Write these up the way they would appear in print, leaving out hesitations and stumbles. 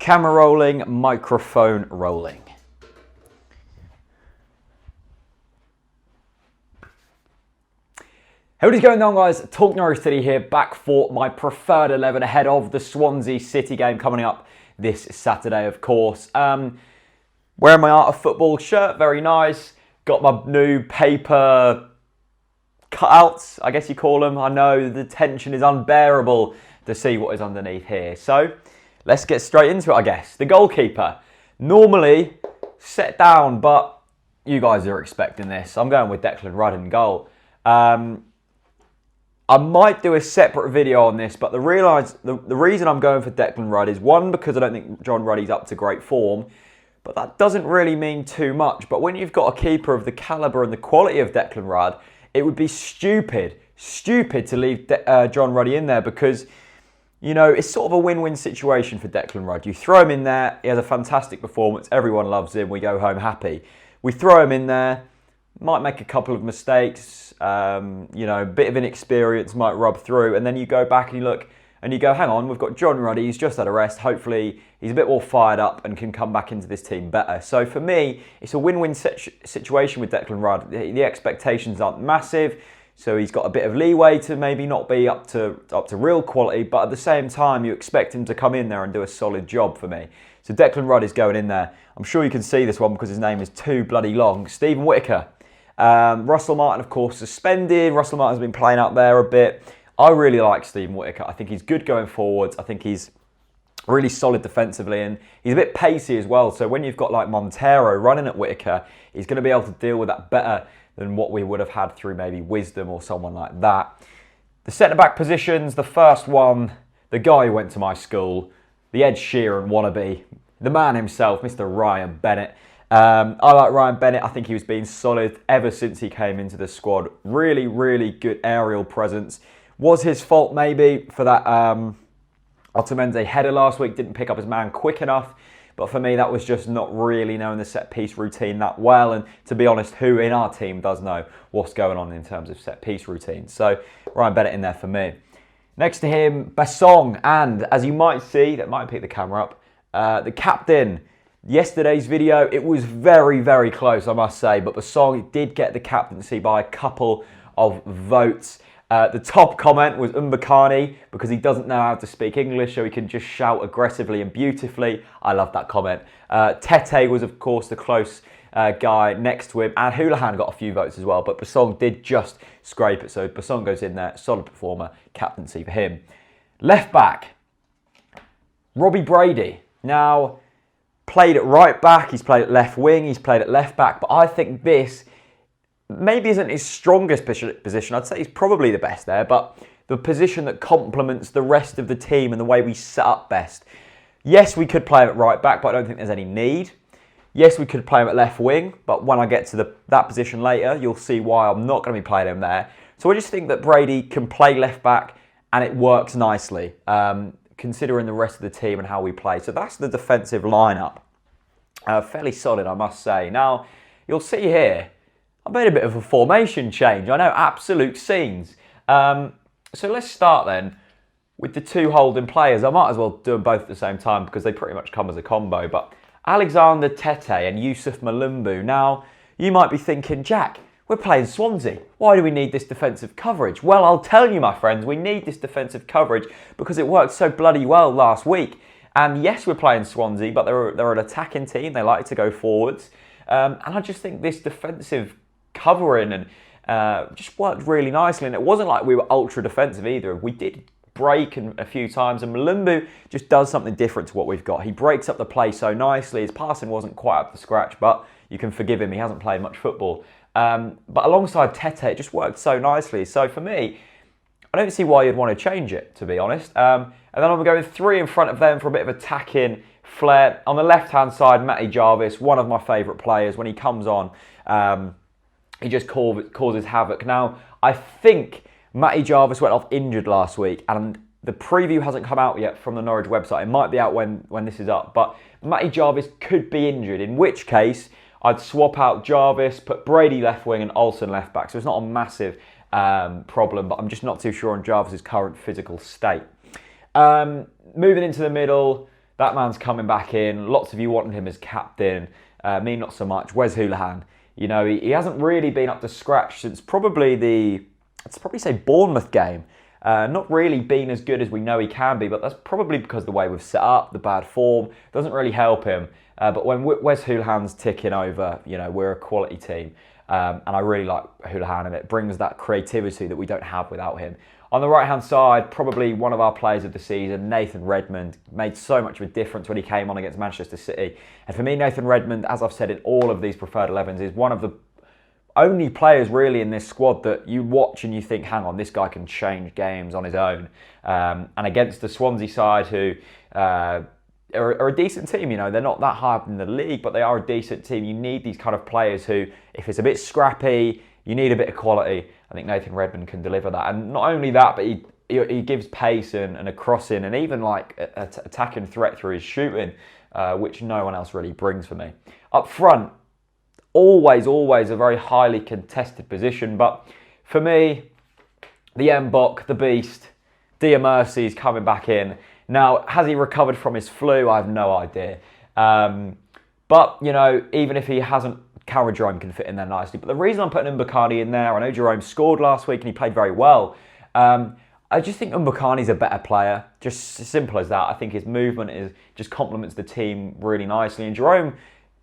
Camera rolling, microphone rolling. How is going on, guys? TalkNorwichCity here, back for my preferred 11 ahead of the Swansea City game coming up this Saturday, of course. Wearing my Art of Football shirt, very nice. Got my new paper cutouts, I guess you call them. I know the tension is unbearable to see what is underneath here. So let's get straight into it, I guess. The goalkeeper, normally set down, but you guys are expecting this. I'm going with Declan Rudd in goal. I might do a separate video on this, but the reason I'm going for Declan Rudd is, one, because I don't think John Ruddy's up to great form, but that doesn't really mean too much. But when you've got a keeper of the calibre and the quality of Declan Rudd, it would be stupid to leave John Ruddy in there, because, you know, it's sort of a win-win situation for Declan Rudd. You throw him in there, he has a fantastic performance, everyone loves him, we go home happy. We throw him in there, might make a couple of mistakes, you know, a bit of inexperience might rub through, and then you go back and you look and you go, hang on, we've got John Ruddy, he's just had a rest, hopefully he's a bit more fired up and can come back into this team better. So for me, it's a win-win situation with Declan Rudd. The expectations aren't massive, so he's got a bit of leeway to maybe not be up to real quality, but at the same time, you expect him to come in there and do a solid job for me. So Declan Rudd is going in there. I'm sure you can see this one because his name is too bloody long. Stephen Whittaker. Russell Martin, of course, suspended. Russell Martin's been playing out there a bit. I really like Stephen Whittaker. I think he's good going forwards. I think he's really solid defensively, and he's a bit pacey as well. So when you've got like Montero running at Whittaker, he's going to be able to deal with that better than what we would have had through maybe Wisdom or someone like that. The centre-back positions, the first one, the guy who went to my school, the Ed Sheeran wannabe, the man himself, Mr. Ryan Bennett. I like Ryan Bennett. I think he was being solid ever since he came into the squad. Really, really good aerial presence. Was his fault maybe for that Otamendi header last week, didn't pick up his man quick enough. But for me, that was just not really knowing the set-piece routine that well. And to be honest, who in our team does know what's going on in terms of set-piece routine? So Ryan Bennett in there for me. Next to him, Basong. And as you might see, that might pick the camera up, the captain. Yesterday's video, it was very, very close, I must say. But Basong did get the captaincy by a couple of votes. The top comment was Mbakani, because he doesn't know how to speak English, so he can just shout aggressively and beautifully. I love that comment. Tete was, of course, the close guy next to him, and Houlihan got a few votes as well, but Basong did just scrape it, so Basong goes in there, solid performer, captaincy for him. Left back, Robbie Brady. Now, played at right back, he's played at left wing, he's played at left back, but I think this maybe isn't his strongest position. I'd say he's probably the best there, but the position that complements the rest of the team and the way we set up best. Yes, we could play him at right back, but I don't think there's any need. Yes, we could play him at left wing, but when I get to that position later, you'll see why I'm not going to be playing him there. So I just think that Brady can play left back and it works nicely, considering the rest of the team and how we play. So that's the defensive lineup. Fairly solid, I must say. Now, you'll see here, I made a bit of a formation change. I know, absolute scenes. So let's start then with the two holding players. I might as well do them both at the same time because they pretty much come as a combo. But Alexander Tete and Yusuf Malumbu. Now, you might be thinking, Jack, we're playing Swansea. Why do we need this defensive coverage? Well, I'll tell you, my friends, we need this defensive coverage because it worked so bloody well last week. And yes, we're playing Swansea, but they're an attacking team. They like to go forwards. And I just think this defensive covering and just worked really nicely, and it wasn't like we were ultra defensive either. We did break a few times, and Malumbu just does something different to what we've got. He breaks up the play so nicely. His passing wasn't quite up to scratch, but you can forgive him, he hasn't played much football. But alongside Tete, it just worked so nicely. So for me, I don't see why you'd want to change it, to be honest. And then I'm going 3 in front of them for a bit of attacking flair. On the left-hand side, Matty Jarvis, one of my favourite players. When he comes on, he just causes havoc. Now, I think Matty Jarvis went off injured last week, and the preview hasn't come out yet from the Norwich website. It might be out when this is up, but Matty Jarvis could be injured, in which case I'd swap out Jarvis, put Brady left wing and Olsen left back. So it's not a massive problem, but I'm just not too sure on Jarvis's current physical state. Moving into the middle, That man's coming back in. Lots of you wanted him as captain. Me, not so much. Wes Hoolahan. You know, he hasn't really been up to scratch since probably say Bournemouth game. Not really been as good as we know he can be, but that's probably because the way we've set up, the bad form, doesn't really help him. But when Wes Hoolahan's ticking over, you know, we're a quality team. And I really like Hoolahan, and it brings that creativity that we don't have without him. On the right-hand side, probably one of our players of the season, Nathan Redmond, made so much of a difference when he came on against Manchester City. And for me, Nathan Redmond, as I've said in all of these preferred 11s, is one of the only players really in this squad that you watch and you think, hang on, this guy can change games on his own. And against the Swansea side, who are a decent team, you know, they're not that high up in the league, but they are a decent team. You need these kind of players who, if it's a bit scrappy, you need a bit of quality. I think Nathan Redmond can deliver that. And not only that, but he gives pace and a crossing and even like an attacking threat through his shooting, which no one else really brings for me. Up front, always a very highly contested position. But for me, the Mbok, the beast, Dear Mercy's coming back in. Now, has he recovered from his flu? I have no idea. But, you know, even if he hasn't, Cameron Jerome can fit in there nicely. But the reason I'm putting Mbokani in there, I know Jerome scored last week and he played very well. I just think Mbokani's a better player. Just as simple as that. I think his movement just complements the team really nicely. And Jerome,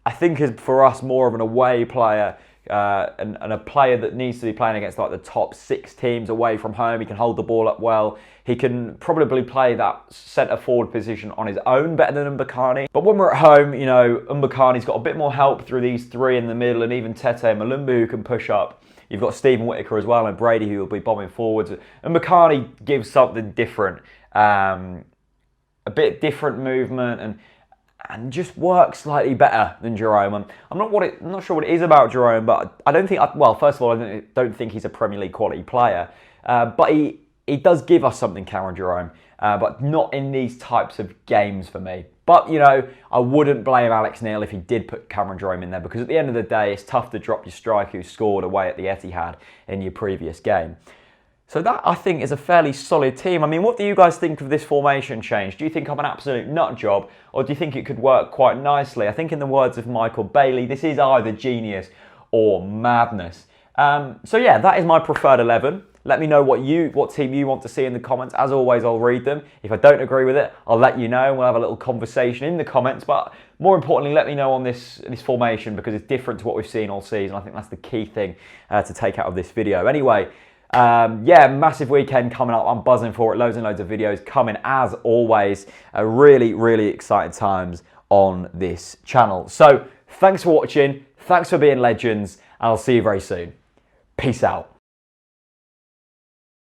I think, is for us more of an away player and a player that needs to be playing against like the top 6 teams away from home. He can hold the ball up well. He can probably play that centre forward position on his own better than Mbokani. But when we're at home, you know, Mbokani's got a bit more help through these 3 in the middle, and even Tete Malumbu who can push up. You've got Stephen Whittaker as well, and Brady who will be bombing forwards. And Mbokani gives something different, a bit different movement, and just works slightly better than Jerome. I'm not sure what it is about Jerome, but I don't think. Well, first of all, I don't think he's a Premier League quality player, but he does give us something, Cameron Jerome, but not in these types of games for me. But, you know, I wouldn't blame Alex Neil if he did put Cameron Jerome in there, because at the end of the day, it's tough to drop your striker who scored away at the Etihad in your previous game. So that, I think, is a fairly solid team. I mean, what do you guys think of this formation change? Do you think I'm an absolute nut job, or do you think it could work quite nicely? I think, in the words of Michael Bailey, this is either genius or madness. So yeah, that is my preferred 11. Let me know what team you want to see in the comments. As always, I'll read them. If I don't agree with it, I'll let you know, and we'll have a little conversation in the comments. But more importantly, let me know on this formation, because it's different to what we've seen all season. I think that's the key thing to take out of this video. Anyway, yeah, massive weekend coming up. I'm buzzing for it. Loads and loads of videos coming, as always. Really exciting times on this channel. So thanks for watching. Thanks for being legends. And I'll see you very soon. Peace out.